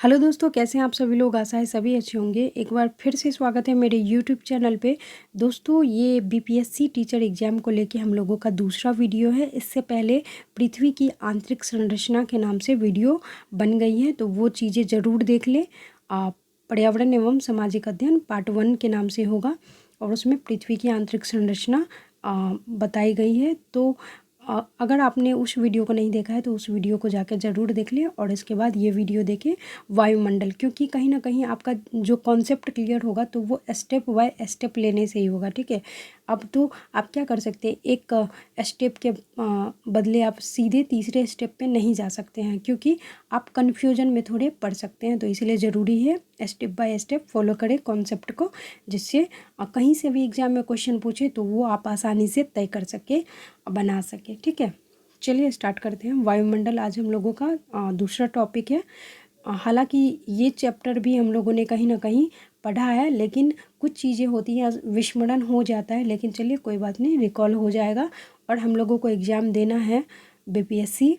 Hello दोस्तों, कैसे हैं आप सभी लोग। आशा है सभी अच्छे होंगे। एक बार फिर से स्वागत है मेरे यूट्यूब चैनल पे। दोस्तों, ये बीपीएससी टीचर एग्ज़ाम को लेके हम लोगों का दूसरा वीडियो है। इससे पहले पृथ्वी की आंतरिक संरचना के नाम से वीडियो बन गई है, तो वो चीज़ें ज़रूर देख लें। पर्यावरण एवं सामाजिक अध्ययन पार्ट 1 के नाम से होगा और उसमें पृथ्वी की आंतरिक संरचना बताई गई है। तो अगर आपने उस वीडियो को नहीं देखा है तो उस वीडियो को जाकर ज़रूर देख लें और इसके बाद ये वीडियो देखें वायुमंडल, क्योंकि कहीं ना कहीं आपका जो कॉन्सेप्ट क्लियर होगा तो वो स्टेप बाय स्टेप लेने से ही होगा। ठीक है, अब तो आप क्या कर सकते हैं, एक स्टेप के बदले आप सीधे तीसरे स्टेप पे नहीं जा सकते हैं, क्योंकि आप कन्फ्यूजन में थोड़े पड़ सकते हैं। तो इसलिए ज़रूरी है स्टेप बाय स्टेप फॉलो करें कॉन्सेप्ट को, जिससे कहीं से भी एग्ज़ाम में क्वेश्चन पूछे तो वो आप आसानी से तय कर सके, बना सके। ठीक है, चलिए स्टार्ट करते हैं। वायुमंडल आज हम लोगों का दूसरा टॉपिक है। हालांकि ये चैप्टर भी हम लोगों ने कहीं ना कहीं पढ़ा है, लेकिन कुछ चीज़ें होती हैं विस्मरण हो जाता है, लेकिन चलिए कोई बात नहीं, रिकॉल हो जाएगा। और हम लोगों को एग्ज़ाम देना है बीपीएससी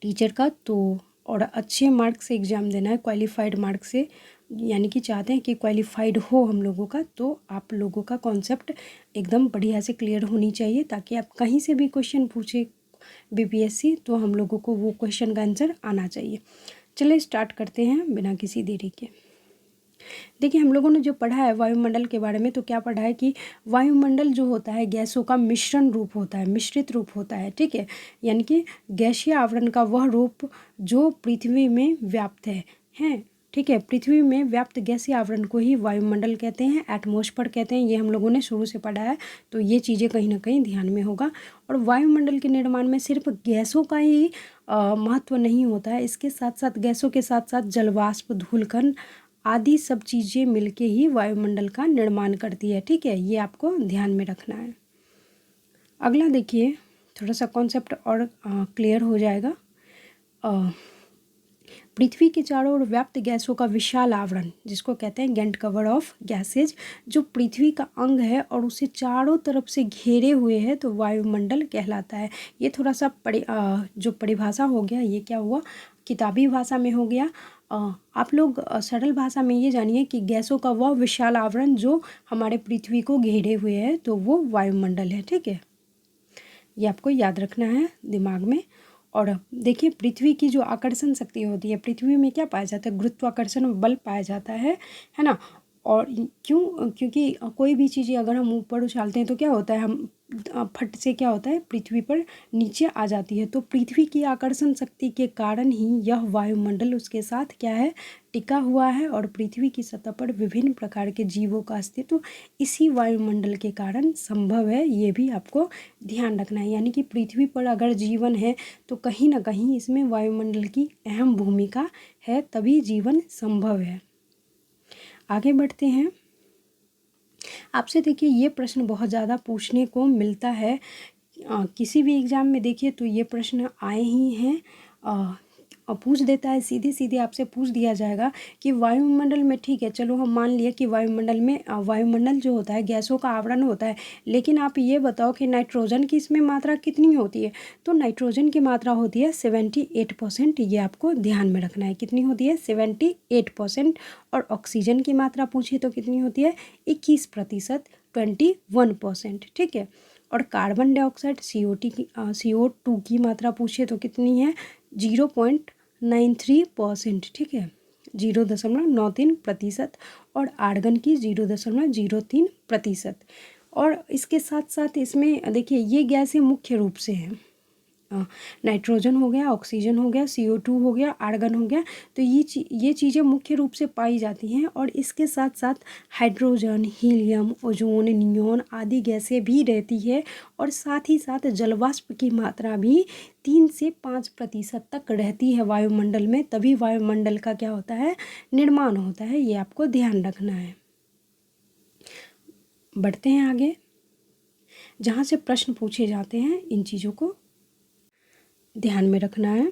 टीचर का, तो और अच्छे मार्क्स से एग्ज़ाम देना है, क्वालिफाइड मार्क्स से, यानी कि चाहते हैं कि क्वालिफाइड हो हम लोगों का। तो आप लोगों का कॉन्सेप्ट एकदम बढ़िया से क्लियर होनी चाहिए, ताकि आप कहीं से भी क्वेश्चन पूछे बीपीएससी तो हम लोगों को वो क्वेश्चन का आंसर आना चाहिए। चलिए स्टार्ट करते हैं बिना किसी देरी के। देखिए, हम लोगों ने जो पढ़ा है वायुमंडल के बारे में, तो क्या पढ़ा है कि वायुमंडल जो होता है गैसों का मिश्रण रूप होता है, मिश्रित रूप होता है। ठीक है, यानी कि गैसीय आवरण का वह रूप जो पृथ्वी में व्याप्त है। ठीक है, पृथ्वी में व्याप्त गैसीय आवरण को ही वायुमंडल कहते हैं, एटमॉस्फेयर कहते हैं। ये हम लोगों ने शुरू से पढ़ा है, तो ये चीज़ें कहीं ना कहीं ध्यान में होगा। और वायुमंडल के निर्माण में सिर्फ गैसों का ही महत्व नहीं होता है, इसके साथ साथ गैसों के साथ साथ जलवाष्प, धूलकण आदि सब चीज़ें मिलके ही वायुमंडल का निर्माण करती है। ठीक है, ये आपको ध्यान में रखना है। अगला देखिए, थोड़ा सा कॉन्सेप्ट और क्लियर हो जाएगा। पृथ्वी के चारों ओर व्याप्त गैसों का विशाल आवरण, जिसको कहते हैं गेंट कवर ऑफ गैसेज, जो पृथ्वी का अंग है और उसे चारों तरफ से घेरे हुए है, तो वायुमंडल कहलाता है। ये थोड़ा सा जो परिभाषा हो गया, ये क्या हुआ, किताबी भाषा में हो गया। आप लोग सरल भाषा में ये जानिए कि गैसों का वह विशाल आवरण जो हमारे पृथ्वी को घेरे हुए है, तो वो वायुमंडल है। ठीक है, ये आपको याद रखना है दिमाग में। और देखिए, पृथ्वी की जो आकर्षण शक्ति होती है, पृथ्वी में क्या पाया जाता है, गुरुत्वाकर्षण बल पाया जाता है ना। और क्योंकि कोई भी चीज़ें अगर हम ऊपर उछालते हैं तो क्या होता है, हम फट से क्या होता है, पृथ्वी पर नीचे आ जाती है। तो पृथ्वी की आकर्षण शक्ति के कारण ही यह वायुमंडल उसके साथ क्या है, टिका हुआ है। और पृथ्वी की सतह पर विभिन्न प्रकार के जीवों का अस्तित्व इसी वायुमंडल के कारण संभव है। ये भी आपको ध्यान रखना है, यानी कि पृथ्वी पर अगर जीवन है तो कहीं ना कहीं इसमें वायुमंडल की अहम भूमिका है, तभी जीवन संभव है। आगे बढ़ते हैं। आपसे देखिए, ये प्रश्न बहुत ज़्यादा पूछने को मिलता है, किसी भी एग्ज़ाम में देखिए तो ये प्रश्न आए ही हैं। पूछ देता है, सीधे सीधे आपसे पूछ दिया जाएगा कि वायुमंडल में, ठीक है चलो हम मान लिया कि वायुमंडल में वायुमंडल जो होता है गैसों का आवरण होता है, लेकिन आप ये बताओ कि नाइट्रोजन की इसमें मात्रा कितनी होती है। तो नाइट्रोजन की मात्रा होती है 78%। ये आपको ध्यान में रखना है, कितनी होती है, 78%। और ऑक्सीजन की मात्रा पूछे तो कितनी होती है, 21%, 21%। ठीक है, और कार्बन डाइऑक्साइड CO2 की मात्रा पूछे तो कितनी है, 0.93%। ठीक है, 0.93%। और आर्गन की 0.03%। और इसके साथ साथ इसमें देखिए, ये गैसें मुख्य रूप से हैं, नाइट्रोजन हो गया, ऑक्सीजन हो गया, CO2 हो गया, आर्गन हो गया। तो ये चीज़ें मुख्य रूप से पाई जाती हैं। और इसके साथ साथ हाइड्रोजन, हीलियम, ओजोन, नियोन आदि गैसें भी रहती है। और साथ ही साथ जलवाष्प की मात्रा भी 3 से 5% तक रहती है वायुमंडल में, तभी वायुमंडल का क्या होता है, निर्माण होता है। ये आपको ध्यान रखना है। बढ़ते हैं आगे, जहाँ से प्रश्न पूछे जाते हैं इन चीज़ों को ध्यान में रखना है।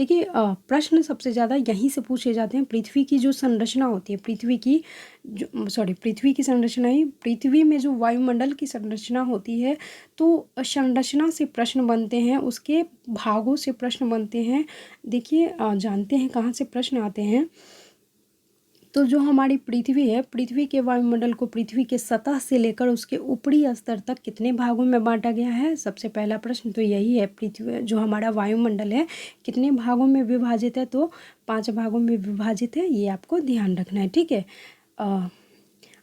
देखिए प्रश्न सबसे ज़्यादा यहीं से पूछे जाते हैं। पृथ्वी की जो संरचना होती है, पृथ्वी की संरचना ही, पृथ्वी में जो वायुमंडल की संरचना होती है, तो संरचना से प्रश्न बनते हैं, उसके भागों से प्रश्न बनते हैं। देखिए जानते हैं कहाँ से प्रश्न आते हैं। तो जो हमारी पृथ्वी है, पृथ्वी के वायुमंडल को पृथ्वी के सतह से लेकर उसके ऊपरी स्तर तक कितने भागों में बांटा गया है? सबसे पहला प्रश्न तो यही है। पृथ्वी जो हमारा वायुमंडल है कितने भागों में विभाजित है? तो 5 भागों में विभाजित है, ये आपको ध्यान रखना है, ठीक है।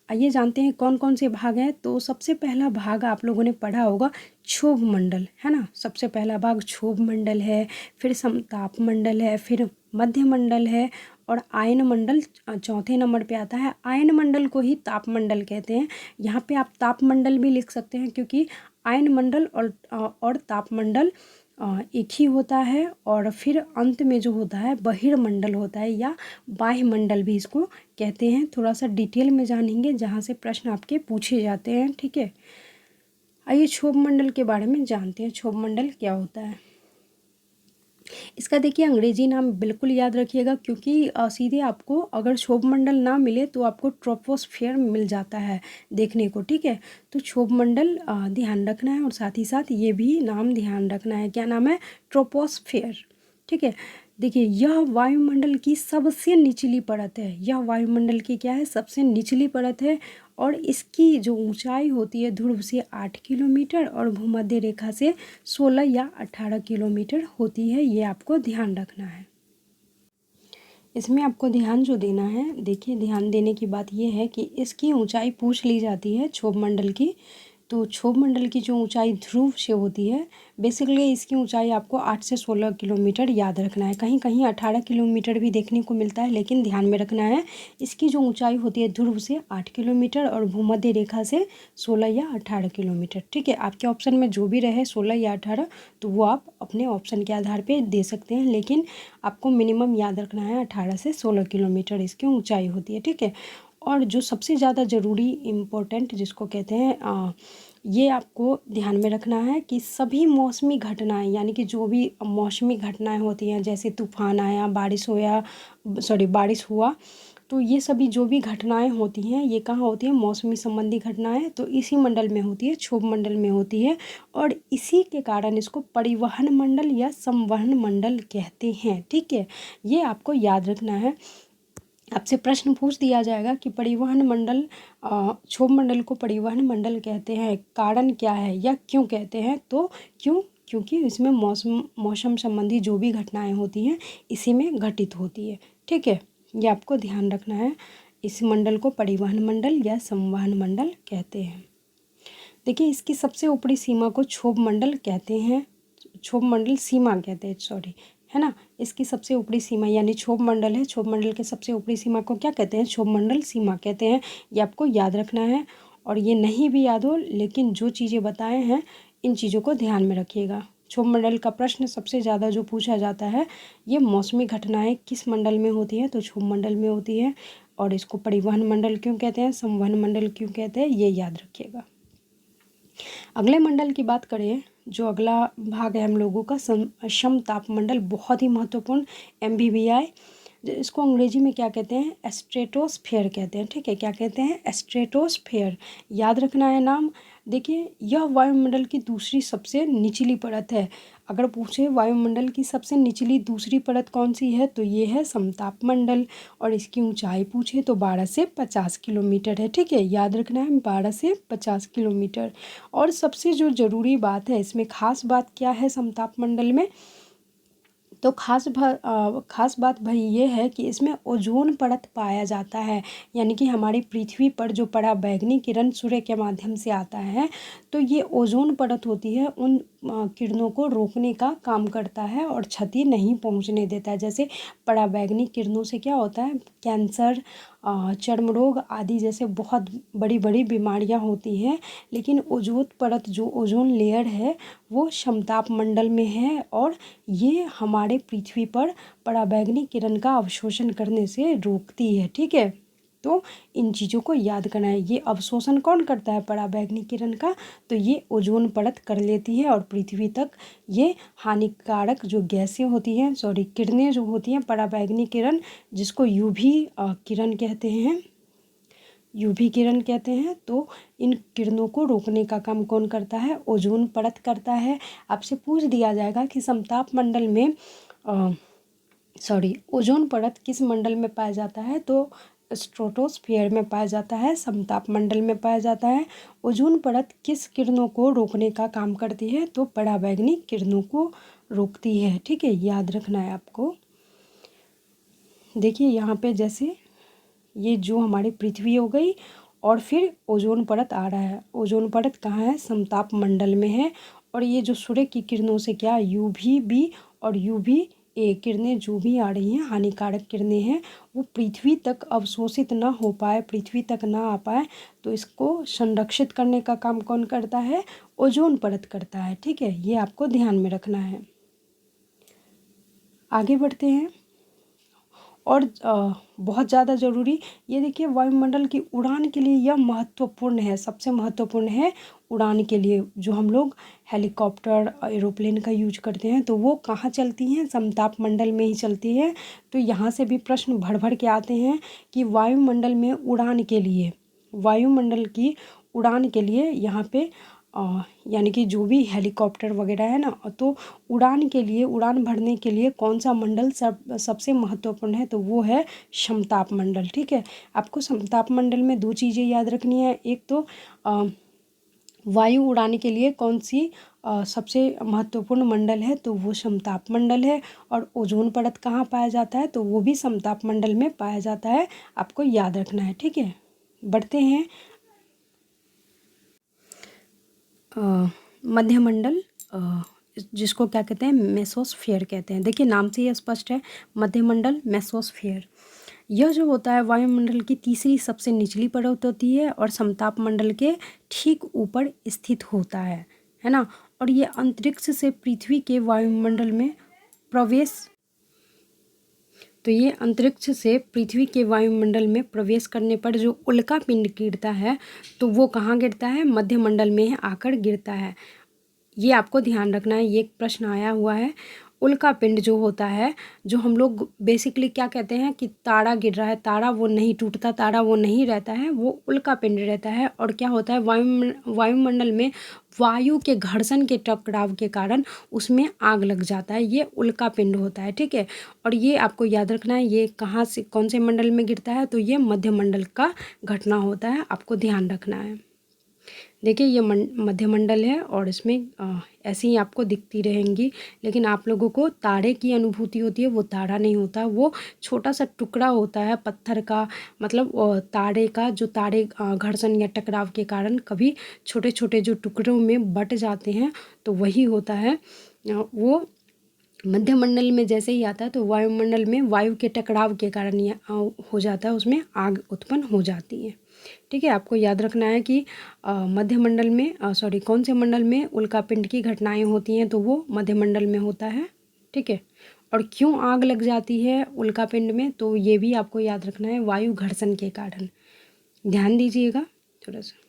आइए जानते हैं कौन कौन से भाग हैं। तो सबसे पहला भाग आप लोगों ने पढ़ा होगा क्षोभ मंडल, है ना। सबसे पहला भाग क्षोभ मंडल है, फिर समताप मंडल है, फिर मध्य मंडल है और आयन मंडल चौथे नंबर पे आता है। आयन मंडल को ही ताप मंडल कहते हैं। यहाँ पे आप ताप मंडल भी लिख सकते हैं, क्योंकि आयन मंडल और ताप मंडल एक ही होता है। और फिर अंत में जो होता है बहिर्मंडल होता है, या बाह्य मंडल भी इसको कहते हैं। थोड़ा सा डिटेल में जानेंगे जहाँ से प्रश्न आपके पूछे जाते हैं, ठीक है। आइए क्षोभ मंडल के बारे में जानते हैं। क्षोभ मंडल क्या होता है? इसका देखिए अंग्रेजी नाम बिल्कुल याद रखिएगा, क्योंकि सीधे आपको अगर क्षोभ मंडल ना मिले तो आपको ट्रोपोस्फेयर मिल जाता है देखने को, ठीक है। तो क्षोभ मंडल ध्यान रखना है, और साथ ही साथ ये भी नाम ध्यान रखना है। क्या नाम है? ट्रोपोस्फेयर, ठीक है। देखिए यह वायुमंडल की सबसे निचली परत है। यह वायुमंडल की क्या है? सबसे निचली परत है। और इसकी जो ऊंचाई होती है ध्रुव से 8 किलोमीटर और भूमध्य रेखा से 16 या 18 किलोमीटर होती है। ये आपको ध्यान रखना है। इसमें आपको ध्यान जो देना है, देखिए ध्यान देने की बात यह है कि इसकी ऊंचाई पूछ ली जाती है क्षोभ मंडल की। तो क्षोभ मंडल की जो ऊंचाई ध्रुव से होती है, बेसिकली इसकी ऊंचाई आपको 8 से 16 किलोमीटर याद रखना है। कहीं कहीं 18 किलोमीटर भी देखने को मिलता है, लेकिन ध्यान में रखना है इसकी जो ऊंचाई होती है ध्रुव से 8 किलोमीटर और भूमध्य रेखा से 16 या 18 किलोमीटर, ठीक है। आपके ऑप्शन में जो भी रहे 16 या 18, तो वो आप अपने ऑप्शन के आधार पर दे सकते हैं, लेकिन आपको मिनिमम याद रखना है 18 से 16 किलोमीटर इसकी ऊँचाई होती है, ठीक है। और जो सबसे ज़्यादा ज़रूरी इम्पोर्टेंट जिसको कहते हैं, ये आपको ध्यान में रखना है कि सभी मौसमी घटनाएं, यानी कि जो भी मौसमी घटनाएं होती हैं, जैसे तूफान आया, बारिश हुआ, तो ये सभी जो भी घटनाएं होती हैं ये कहाँ होती हैं? मौसमी संबंधी घटनाएं तो इसी मंडल में होती है, क्षोभ मंडल में होती है। और इसी के कारण इसको परिवहन मंडल या संवहन मंडल कहते हैं, ठीक है। ये आपको याद रखना है। आपसे प्रश्न पूछ दिया जाएगा कि परिवहन मंडल, क्षोभ मंडल को परिवहन मंडल कहते हैं, कारण क्या है या क्यों कहते हैं? तो क्योंकि इसमें मौसम संबंधी जो भी घटनाएं होती हैं इसी में घटित होती है, ठीक है। ये आपको ध्यान रखना है। इस मंडल को परिवहन मंडल या संवहन मंडल कहते हैं। देखिए इसकी सबसे ऊपरी सीमा को क्षोभ मंडल कहते हैं, क्षोभ मंडल सीमा कहते हैं, सॉरी, है ना। इसकी सबसे ऊपरी सीमा यानी क्षोभ मंडल है, क्षोभ मंडल के सबसे ऊपरी सीमा को क्या कहते हैं? क्षोभ मंडल सीमा कहते हैं। ये आपको याद रखना है। और ये नहीं भी याद हो, लेकिन जो चीज़ें बताए हैं इन चीज़ों को ध्यान में रखिएगा। क्षोभ मंडल का प्रश्न सबसे ज़्यादा जो पूछा जाता है, ये मौसमी घटनाएं किस मंडल में होती हैं? तो क्षोभ मंडल में होती है। और इसको परिवहन मंडल क्यों कहते हैं, संवहन मंडल क्यों कहते हैं, ये याद रखिएगा। अगले मंडल की बात करें, जो अगला भाग है हम लोगों का समताप मंडल, बहुत ही महत्वपूर्ण, MBBI। इसको अंग्रेजी में क्या कहते हैं? स्ट्रेटोस्फेयर कहते हैं, ठीक है। क्या कहते हैं? स्ट्रेटोस्फेयर, याद रखना है नाम। देखिए यह वायुमंडल की दूसरी सबसे निचली परत है। अगर पूछे वायुमंडल की सबसे निचली दूसरी परत कौन सी है, तो ये है समताप मंडल। और इसकी ऊंचाई पूछे तो 12 से 50 किलोमीटर है, ठीक है। याद रखना है 12 से 50 किलोमीटर। और सबसे जो ज़रूरी बात है इसमें, खास बात क्या है समताप मंडल में? तो खास बात भाई ये है कि इसमें ओजोन परत पाया जाता है। यानी कि हमारी पृथ्वी पर जो पराबैंगनी किरण सूर्य के माध्यम से आता है, तो ये ओजोन परत होती है, उन किरणों को रोकने का काम करता है और क्षति नहीं पहुंचने देता है। जैसे पराबैंगनी किरणों से क्या होता है? कैंसर, चर्म रोग आदि जैसे बहुत बड़ी बड़ी बीमारियां होती हैं। लेकिन ओजोन परत, जो ओजोन लेयर है, वो समताप मंडल में है और ये हमारे पृथ्वी पर पराबैंगनी किरण का अवशोषण करने से रोकती है, ठीक है। तो इन चीज़ों को याद करना है। ये अवशोषण कौन करता है पराबैंगनी किरण का, तो ये ओजोन परत कर लेती है और पृथ्वी तक ये हानिकारक जो गैसें होती हैं, किरणें जो होती हैं पराबैंगनी किरण, जिसको यूवी किरण कहते हैं, यूवी किरण कहते हैं, तो इन किरणों को रोकने का काम कौन करता है, ओजोन परत करता है। आपसे पूछ दिया जाएगा कि समताप मंडल में ओजोन परत किस मंडल में पाया जाता है, तो स्ट्रेटोस्फीयर में पाया जाता है, समताप मंडल में पाया जाता है। ओजोन परत किस किरणों को रोकने का काम करती है, तो पराबैंगनी किरणों को रोकती है। ठीक है, याद रखना है आपको। देखिए यहाँ पे जैसे ये जो हमारी पृथ्वी हो गई और फिर ओजोन परत आ रहा है। ओजोन परत कहाँ है, समताप मंडल में है। और ये जो सूर्य की किरणों से क्या, UVB और UVA किरणें जो भी आ रही हैं, हानिकारक किरणें हैं, वो पृथ्वी तक अवशोषित ना हो पाए, पृथ्वी तक ना आ पाए, तो इसको संरक्षित करने का काम कौन करता है, ओजोन परत करता है। ठीक है, ये आपको ध्यान में रखना है। आगे बढ़ते हैं। और बहुत ज़्यादा ज़रूरी, ये देखिए वायुमंडल की उड़ान के लिए यह महत्वपूर्ण है, सबसे महत्वपूर्ण है उड़ान के लिए। जो हम लोग हेलीकॉप्टर एरोप्लेन का यूज करते हैं, तो वो कहाँ चलती हैं, समताप मंडल में ही चलती है। तो यहाँ से भी प्रश्न भर भर के आते हैं कि वायुमंडल में उड़ान के लिए, वायुमंडल की उड़ान के लिए यहाँ पे यानी कि जो भी हेलीकॉप्टर वगैरह है ना, तो उड़ान के लिए, उड़ान भरने के लिए कौन सा मंडल सबसे महत्वपूर्ण है, तो वो है समताप मंडल। ठीक है, आपको समताप मंडल में दो चीज़ें याद रखनी है। एक तो वायु उड़ाने के लिए कौन सी सबसे महत्वपूर्ण मंडल है, तो वो समताप मंडल है। और ओजोन परत कहाँ पाया जाता है, तो वो भी समताप मंडल में पाया जाता है, आपको याद रखना है। ठीक है, बढ़ते हैं। मध्यमंडल, जिसको क्या कहते हैं, मेसोस्फीयर कहते हैं। देखिए नाम से ही स्पष्ट है, मध्यमंडल, मेसोस्फीयर। यह जो होता है वायुमंडल की तीसरी सबसे निचली परत होती है और समताप मंडल के ठीक ऊपर स्थित होता है ना। और ये अंतरिक्ष से पृथ्वी के वायुमंडल में प्रवेश, तो ये अंतरिक्ष से पृथ्वी के वायुमंडल में प्रवेश करने पर जो उल्का पिंड गिरता है, तो वो कहाँ गिरता है, मध्यमंडल में आकर गिरता है। ये आपको ध्यान रखना है, ये एक प्रश्न आया हुआ है। उल्का पिंड जो होता है, जो हम लोग बेसिकली क्या कहते हैं कि तारा गिर रहा है, तारा वो नहीं टूटता, तारा वो नहीं रहता है, वो उल्का पिंड रहता है। और क्या होता है, वायुमंडल में वायु के घर्षण के टकराव के कारण उसमें आग लग जाता है, ये उल्का पिंड होता है। ठीक है, और ये आपको याद रखना है, ये कहाँ से, कौन से मंडल में गिरता है, तो ये मध्यमंडल का घटना होता है, आपको ध्यान रखना है। देखिए ये मध्यमंडल है और इसमें ऐसी ही आपको दिखती रहेंगी, लेकिन आप लोगों को तारे की अनुभूति होती है, वो तारा नहीं होता, वो छोटा सा टुकड़ा होता है पत्थर का, मतलब तारे का, जो तारे घर्षण या टकराव के कारण कभी छोटे छोटे जो टुकड़ों में बट जाते हैं, तो वही होता है। वो मध्यमंडल में जैसे ही आता है, तो वायुमंडल में वायु के टकराव के कारण ये हो जाता है, उसमें आग उत्पन्न हो जाती है। ठीक है, आपको याद रखना है कि मध्यमंडल में कौन से मंडल में उल्कापिंड की घटनाएं होती हैं, तो वो मध्यमंडल में होता है। ठीक है, और क्यों आग लग जाती है उल्कापिंड में, तो ये भी आपको याद रखना है, वायु घर्षण के कारण। ध्यान दीजिएगा थोड़ा सा।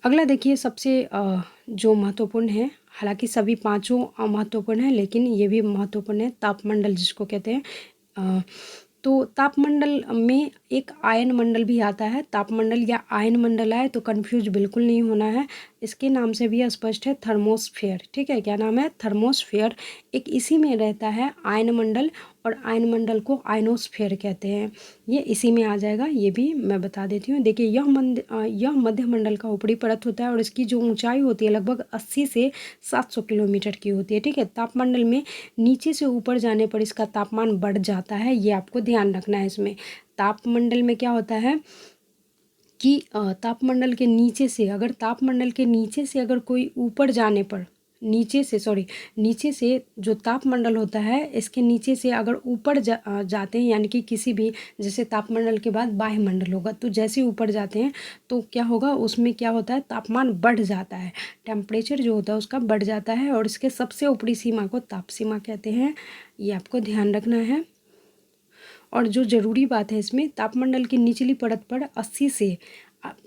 अगला देखिए, सबसे जो महत्वपूर्ण है, हालांकि सभी पांचों महत्वपूर्ण है, लेकिन ये भी महत्वपूर्ण है, तापमंडल जिसको कहते हैं। तो तापमंडल में एक आयन मंडल भी आता है, तापमंडल या आयन मंडल आए तो कंफ्यूज बिल्कुल नहीं होना है, इसके नाम से भी स्पष्ट है, थर्मोस्फेयर। ठीक है, क्या नाम है, थर्मोस्फेयर। एक इसी में रहता है आयन मंडल, और आयन मंडल को आयनोस्फेयर कहते हैं, ये इसी में आ जाएगा, ये भी मैं बता देती हूँ। देखिए यह मध्यमंडल का ऊपरी परत होता है और इसकी जो ऊंचाई होती है लगभग 80 से 700 किलोमीटर की होती है। ठीक है, तापमंडल में नीचे से ऊपर जाने पर इसका तापमान बढ़ जाता है, ये आपको ध्यान रखना है। इसमें तापमंडल में क्या होता है कि तापमंडल के नीचे से अगर कोई ऊपर जाने पर, नीचे से जो तापमंडल होता है, इसके नीचे से अगर ऊपर जाते हैं, यानी कि किसी भी, जैसे तापमंडल के बाद वायुमंडल होगा, तो जैसे ऊपर जाते हैं तो क्या होगा, उसमें क्या होता है, तापमान बढ़ जाता है, टेम्परेचर जो होता है उसका बढ़ जाता है, और इसके सबसे ऊपरी सीमा को ताप सीमा कहते हैं, ये आपको ध्यान रखना है। और जो ज़रूरी बात है इसमें, तापमंडल की निचली परत पर 80 से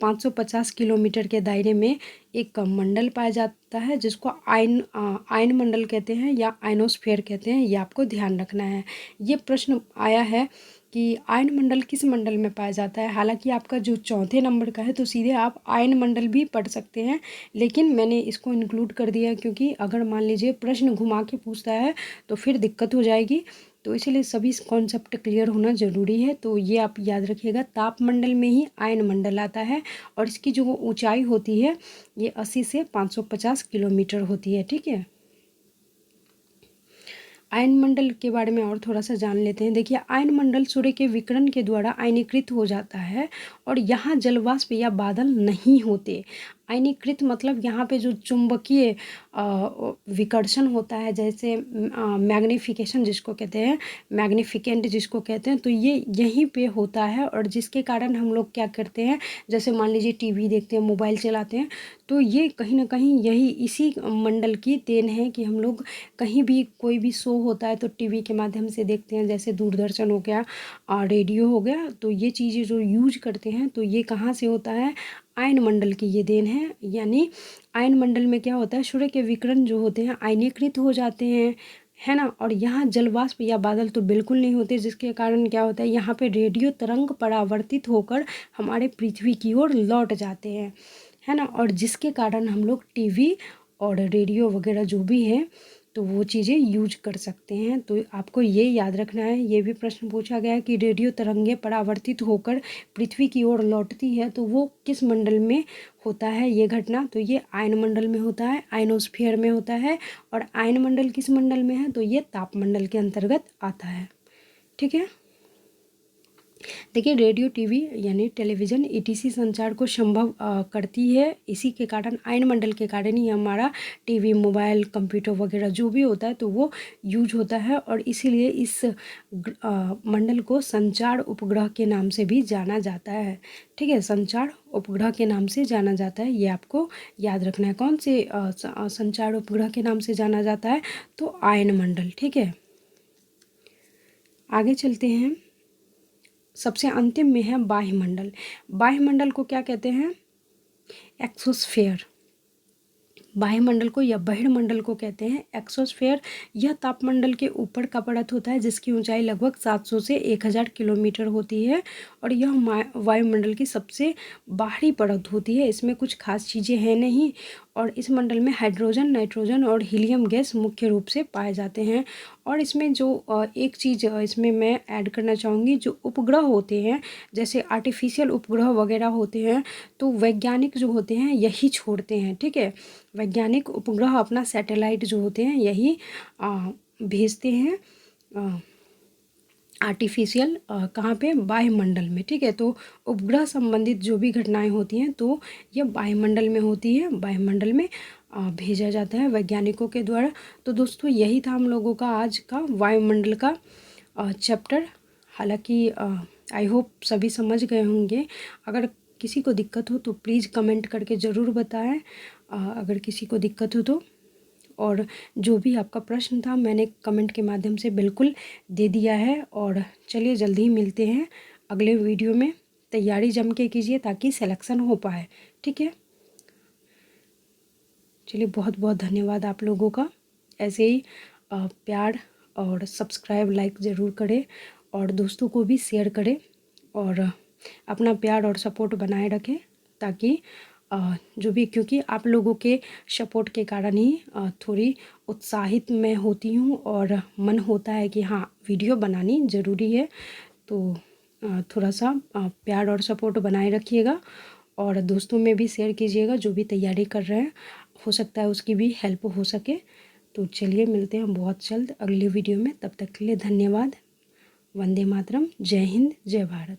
550 किलोमीटर के दायरे में एक मंडल पाया जाता है जिसको आयन मंडल कहते हैं या आयनोस्फीयर कहते हैं। ये आपको ध्यान रखना है। ये प्रश्न आया है कि आयन मंडल किस मंडल में पाया जाता है। हालांकि आपका जो चौथे नंबर का है तो सीधे आप आयन मंडल भी पढ़ सकते हैं, लेकिन मैंने इसको इंक्लूड कर दिया क्योंकि अगर मान लीजिए प्रश्न घुमा के पूछता है तो फिर दिक्कत हो जाएगी। तो इसलिए सभी कॉन्सेप्ट क्लियर होना ज़रूरी है। तो ये आप याद रखिएगा, तापमंडल में ही आयन मंडल आता है और इसकी जो ऊंचाई होती है ये 80 से 550 किलोमीटर होती है। ठीक है, आयन मंडल के बारे में और थोड़ा सा जान लेते हैं। देखिए, आयन मंडल सूर्य के विकिरण के द्वारा आयनीकृत हो जाता है और यहाँ जलवाष्प या बादल नहीं होते। आयनीकृत मतलब यहाँ पे जो चुंबकीय विकर्षण होता है, जैसे मैग्नीफिकेशन जिसको कहते हैं, मैग्निफिकेंट जिसको कहते हैं, तो ये यहीं पे होता है और जिसके कारण हम लोग क्या करते हैं, जैसे मान लीजिए टीवी देखते हैं, मोबाइल चलाते हैं, तो ये कहीं ना कहीं यही इसी मंडल की देन है कि हम लोग कहीं भी कोई भी शो होता है तो टीवी के माध्यम से देखते हैं, जैसे दूरदर्शन हो गया, रेडियो हो गया, तो ये चीज़ें जो यूज करते हैं तो ये कहाँ से होता है, आयन मंडल की ये देन है। यानी आयन मंडल में क्या होता है, सूर्य के विकिरण जो होते हैं आयनीकृत हो जाते हैं, है ना। और यहाँ जलवाष्प या बादल तो बिल्कुल नहीं होते, जिसके कारण क्या होता है, यहाँ पे रेडियो तरंग परावर्तित होकर हमारे पृथ्वी की ओर लौट जाते हैं, है ना। और जिसके कारण हम लोग टीवी और रेडियो वगैरह जो भी है तो वो चीज़ें यूज कर सकते हैं। तो आपको ये याद रखना है। ये भी प्रश्न पूछा गया है कि रेडियो तरंगें परावर्तित होकर पृथ्वी की ओर लौटती है तो वो किस मंडल में होता है ये घटना, तो ये आयन मंडल में होता है, आयनोस्फीयर में होता है। और आयन मंडल किस मंडल में है, तो ये तापमंडल के अंतर्गत आता है। ठीक है, देखिए, रेडियो, टीवी यानी टेलीविज़न ईटीसी संचार को संभव करती है। इसी के कारण, आयन मंडल के कारण ही हमारा टीवी, मोबाइल, कंप्यूटर वगैरह जो भी होता है तो वो यूज होता है। और इसीलिए इस मंडल को संचार उपग्रह के नाम से भी जाना जाता है। ठीक है, संचार उपग्रह के नाम से जाना जाता है, ये आपको याद रखना है। कौन से संचार उपग्रह के नाम से जाना जाता है, तो आयन मंडल। ठीक है, आगे चलते हैं। सबसे अंतिम में है वायुमंडल। वायुमंडल को क्या कहते हैं, एक्सोस्फेयर। वायुमंडल को या बहिर्मंडल को कहते हैं एक्सोस्फेयर। यह तापमंडल के ऊपर का परत होता है जिसकी ऊंचाई लगभग 700 से 1000 किलोमीटर होती है और यह वायुमंडल की सबसे बाहरी परत होती है। इसमें कुछ खास चीज़ें हैं नहीं और इस मंडल में हाइड्रोजन, नाइट्रोजन और हीलियम गैस मुख्य रूप से पाए जाते हैं। और इसमें जो एक चीज़ इसमें मैं ऐड करना चाहूँगी, जो उपग्रह होते हैं, जैसे आर्टिफिशियल उपग्रह वगैरह होते हैं, तो वैज्ञानिक जो होते हैं यही छोड़ते हैं। ठीक है, वैज्ञानिक उपग्रह अपना सैटेलाइट जो होते हैं यही भेजते हैं आर्टिफिशियल कहाँ पे, वायुमंडल में। ठीक है, तो उपग्रह संबंधित जो भी घटनाएं होती हैं तो ये वायुमंडल में होती है, वायुमंडल में भेजा जाता है वैज्ञानिकों के द्वारा। तो दोस्तों, यही था हम लोगों का आज का वायुमंडल का चैप्टर। हालांकि आई होप सभी समझ गए होंगे। अगर किसी को दिक्कत हो तो प्लीज़ कमेंट करके ज़रूर बताएं, अगर किसी को दिक्कत हो तो। और जो भी आपका प्रश्न था मैंने कमेंट के माध्यम से बिल्कुल दे दिया है। और चलिए, जल्दी ही मिलते हैं अगले वीडियो में। तैयारी जम के कीजिए ताकि सिलेक्शन हो पाए। ठीक है, चलिए, बहुत बहुत धन्यवाद आप लोगों का। ऐसे ही प्यार और सब्सक्राइब, लाइक ज़रूर करें और दोस्तों को भी शेयर करें और अपना प्यार और सपोर्ट बनाए रखें ताकि जो भी, क्योंकि आप लोगों के सपोर्ट के कारण ही थोड़ी उत्साहित मैं होती हूँ और मन होता है कि हाँ, वीडियो बनानी ज़रूरी है। तो थोड़ा सा प्यार और सपोर्ट बनाए रखिएगा और दोस्तों में भी शेयर कीजिएगा, जो भी तैयारी कर रहे हैं, हो सकता है उसकी भी हेल्प हो सके। तो चलिए, मिलते हैं बहुत जल्द अगले वीडियो में। तब तक के लिए धन्यवाद। वंदे मातरम। जय हिंद, जय भारत।